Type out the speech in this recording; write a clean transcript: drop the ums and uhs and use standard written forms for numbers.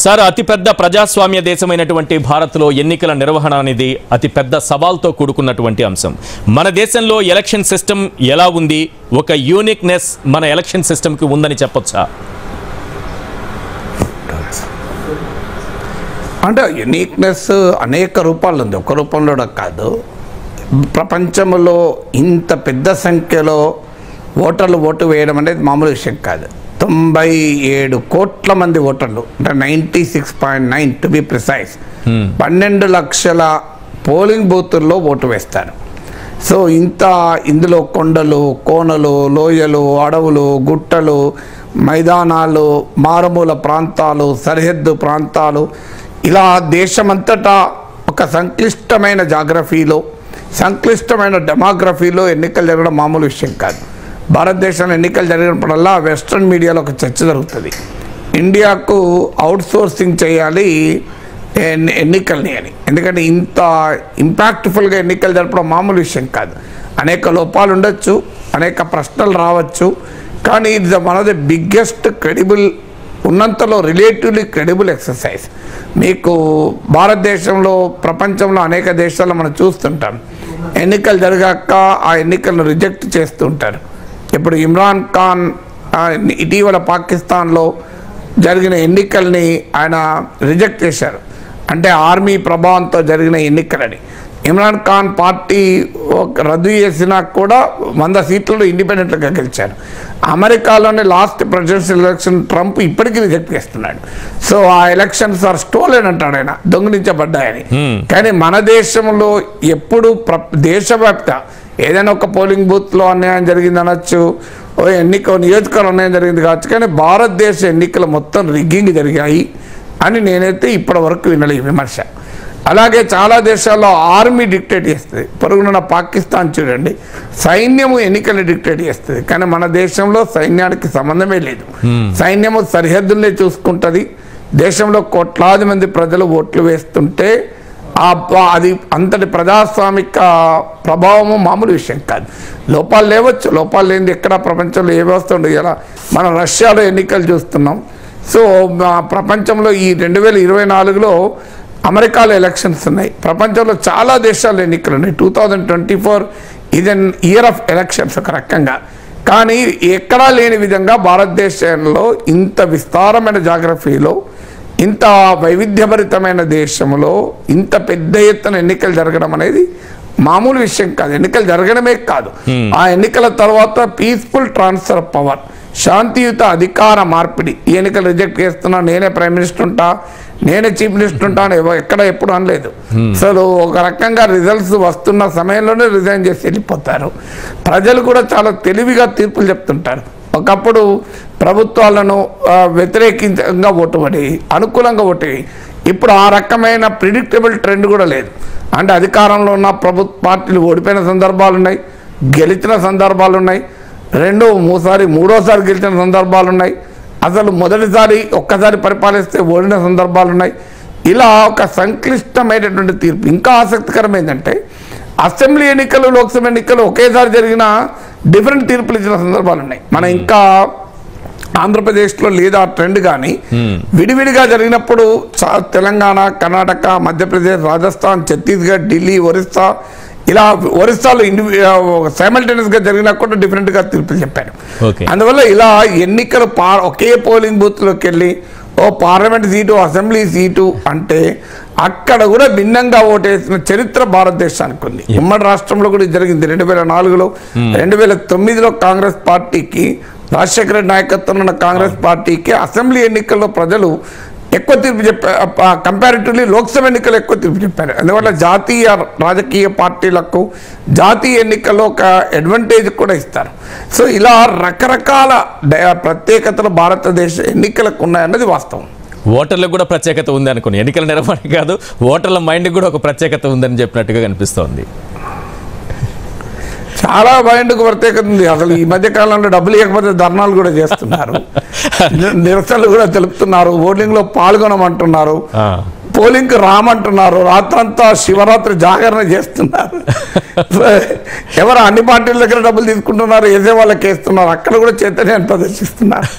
Sir, అతిపెద్ద ప్రజాస్వామ్య దేశమైనటువంటి భారత్లో ఎన్నికల నిర్వహణ అనేది అతిపెద్ద సవాల్తో కూడుకున్నటువంటి అంశం. మన దేశంలో ఎలక్షన్ సిస్టమ్ ఎలా ఉంది? ఒక యూనిక్నెస్ మన ఎలక్షన్ సిస్టమ్కి ఉందని చెప్పొచ్చా? అంటే యూనిక్నెస్ అనేక రూపాల్లో ఉంది, ఒక రూపంలో కాదు. ప్రపంచంలో ఇంత పెద్ద సంఖ్యలో ఓటర్లు ఓటు వేయడం అనేది మామూలు విషయం కాదు. 97 కోట్ల మంది ఓటర్లు, అంటే 96.9 టు బి ప్రిసైజ్, 12 లక్షల పోలింగ్ బూతుల్లో ఓటు వేస్తారు. సో ఇందులో కొండలు, కోనలు, లోయలు, అడవులు, గుట్టలు, మైదానాలు, మారుమూల ప్రాంతాలు, సరిహద్దు ప్రాంతాలు, ఇలా దేశమంతటా ఒక సంక్లిష్టమైన జాగ్రఫీలో, సంక్లిష్టమైన డెమోగ్రఫీలో ఎన్నికలు జరగడం మామూలు విషయం కాదు. భారతదేశంలో ఎన్నికలు జరిగినప్పుడల్లా వెస్ట్రన్ మీడియాలో ఒక చర్చ జరుగుతుంది, ఇండియాకు అవుట్ సోర్సింగ్ చేయాలి ఎన్నికల్ని అని. ఎందుకంటే ఇంత ఇంపాక్ట్ఫుల్గా ఎన్నికలు జరపడం మామూలు విషయం కాదు. అనేక లోపాలు ఉండొచ్చు, అనేక ప్రశ్నలు రావచ్చు, కానీ ఇది one of the biggest credible, ఉన్నంతలో రిలేటివ్లీ క్రెడిబుల్ ఎక్సర్సైజ్. మీకు భారతదేశంలో, ప్రపంచంలో అనేక దేశాల్లో మనం చూస్తుంటాం, ఎన్నికలు జరిగాక ఆ ఎన్నికలను రిజెక్ట్ చేస్తూ ఉంటారు. ఇప్పుడు ఇమ్రాన్ ఖాన్ ఇటీవల పాకిస్తాన్లో జరిగిన ఎన్నికల్ని ఆయన రిజెక్ట్ చేశారు. అంటే ఆర్మీ ప్రభావంతో జరిగిన ఎన్నికలని. ఇమ్రాన్ ఖాన్ పార్టీ రద్దు చేసినా కూడా 100 సీట్లలో ఇండిపెండెంట్గా గెలిచారు. అమెరికాలోని లాస్ట్ ప్రెసిడెన్షియల్ ఎలక్షన్ ట్రంప్ ఇప్పటికీ రిజెక్ట్ చేస్తున్నాడు. సో ఆ ఎలక్షన్స్ ఆర్ స్టోలెన్ అంటాడు ఆయన, దొంగిలించబడ్డాయని. కానీ మన దేశంలో ఎప్పుడు దేశవ్యాప్త ఏదైనా ఒక పోలింగ్ బూత్లో అన్యాయం జరిగింది అనొచ్చు, నియోజకవర్గం అన్యాయం జరిగింది కావచ్చు, కానీ భారతదేశ ఎన్నికలు మొత్తం రిగ్గింగ్ జరిగాయి అని నేనైతే ఇప్పటి వరకు వినలేదు విమర్శ. అలాగే చాలా దేశాల్లో ఆర్మీ డిక్టేట్ చేస్తుంది. పొరుగున పాకిస్తాన్ చూడండి, సైన్యము ఎన్నికలు డిక్టేట్ చేస్తుంది. కానీ మన దేశంలో సైన్యానికి సంబంధమే లేదు. సైన్యము సరిహద్దుల్ని చూసుకుంటుంది. దేశంలో కోట్లాది మంది ప్రజలు ఓట్లు వేస్తుంటే అది అంతటి ప్రజాస్వామిక ప్రభావము మామూలు విషయం కాదు. లోపాలు లేవచ్చు, లోపాలు లేనిది ఎక్కడ ప్రపంచంలో ఏ వ్యవస్థ ఉండదు. ఇలా మనం రష్యాలో ఎన్నికలు చూస్తున్నాం. సో ప్రపంచంలో ఈ 2024లో అమెరికాలో ఎలక్షన్స్ ఉన్నాయి. ప్రపంచంలో చాలా దేశాల్లో ఎన్నికలు ఉన్నాయి. 2024 ఇది ఇయర్ ఆఫ్ ఎలక్షన్స్ ఒక రకంగా. కానీ ఎక్కడా లేని విధంగా భారతదేశంలో ఇంత విస్తారమైన జాగ్రఫీలో, ఇంత వైవిధ్యభరితమైన దేశంలో ఇంత పెద్ద ఎత్తున ఎన్నికలు జరగడం అనేది మామూలు విషయం కాదు. ఎన్నికలు జరగడమే కాదు, ఆ ఎన్నికల తర్వాత పీస్ఫుల్ ట్రాన్స్ఫర్ ఆఫ్ పవర్, శాంతియుత అధికార మార్పిడి. ఈ ఎన్నికలు రిజెక్ట్ చేస్తున్నా, నేనే ప్రైమ్ మినిస్టర్ ఉంటా, నేనే చీఫ్ మినిస్టర్ ఉంటా అని ఎక్కడ ఎప్పుడు అనలేదు. అసలు ఒక రకంగా రిజల్ట్స్ వస్తున్న సమయంలోనే రిజైన్ చేసి వెళ్ళిపోతారు. ప్రజలు కూడా చాలా తెలివిగా తీర్పులు చెప్తుంటారు. ఒకప్పుడు ప్రభుత్వాలను వ్యతిరేకంగా ఓటు పడి, అనుకూలంగా ఓటు. ఇప్పుడు ఆ రకమైన ప్రిడిక్టబుల్ ట్రెండ్ కూడా లేదు. అంటే అధికారంలో ఉన్న ప్రభుత్వ పార్టీలు ఓడిపోయిన సందర్భాలు ఉన్నాయి, గెలిచిన సందర్భాలు ఉన్నాయి, మూడోసారి గెలిచిన సందర్భాలు ఉన్నాయి, అసలు మొదటిసారి ఒక్కసారి పరిపాలిస్తే ఓడిన సందర్భాలు ఉన్నాయి. ఇలా ఒక సంక్లిష్టమైనటువంటి తీర్పు. ఇంకా ఆసక్తికరం ఏంటంటే అసెంబ్లీ ఎన్నికలు, లోక్సభ ఎన్నికలు ఒకేసారి జరిగిన డిఫరెంట్ తీర్పులు ఇచ్చిన సందర్భాలు ఉన్నాయి. మన ఇంకా ఆంధ్రప్రదేశ్లో లేదా ట్రెండ్, కానీ విడివిడిగా జరిగినప్పుడు తెలంగాణ, కర్ణాటక, మధ్యప్రదేశ్, రాజస్థాన్, ఛత్తీస్గఢ్, ఢిల్లీ, ఒరిస్సా, ఇలా ఒరిస్సాలో సైమల్టేనియస్గా జరిగినా కూడా డిఫరెంట్గా తీర్పులు చెప్పారు. అందువల్ల ఇలా ఎన్నికలు ఒకే పోలింగ్ బూత్లోకి వెళ్ళి పార్లమెంట్ సీటు, అసెంబ్లీ సీటు అంటే అక్కడ కూడా భిన్నంగా ఓటేసిన చరిత్ర భారతదేశానికి ఉంది. ఉమ్మడి రాష్ట్రంలో కూడా జరిగింది. 2004లో, 2009లో కాంగ్రెస్ పార్టీకి, రాజశేఖర రెడ్డి నాయకత్వంలో ఉన్న కాంగ్రెస్ పార్టీకి అసెంబ్లీ ఎన్నికల్లో ప్రజలు ఎక్కువ తీర్పు చెప్పారు. కంపారిటివ్లీ లోక్సభ ఎన్నికలు ఎక్కువ తీర్పు చెప్పారు. అందువల్ల జాతీయ రాజకీయ పార్టీలకు జాతీయ ఎన్నికల్లో ఒక అడ్వాంటేజ్ కూడా ఇస్తారు. సో ఇలా రకరకాల ప్రత్యేకతలు భారతదేశ ఎన్నికలకు ఉన్నాయన్నది వాస్తవం. ఓటర్లకు కూడా ప్రత్యేకత ఉంది అనుకుని, ఎన్నికల నిర్వహణ కాదు, ఓటర్ల మైండ్కి కూడా ఒక ప్రత్యేకత ఉందని చెప్పినట్టుగా కనిపిస్తోంది. చాలా మైండ్కు ప్రత్యేకత ఉంది. అసలు ఈ మధ్య కాలంలో డబ్బులు ఇవ్వకపోతే ధర్నాలు కూడా చేస్తున్నారు, నిరసనలు కూడా తెలుపుతున్నారు, ఓటింగ్లో పాల్గొనమంటున్నారు, పోలింగ్కి రామంటున్నారు, రాత్రంతా శివరాత్రి జాగరణ చేస్తున్నారు. ఎవరు అన్ని పార్టీల దగ్గర డబ్బులు తీసుకుంటున్నారు, వేసే వాళ్ళకి వేస్తున్నారు, అక్కడ కూడా చైతన్యాన్ని ప్రదర్శిస్తున్నారు.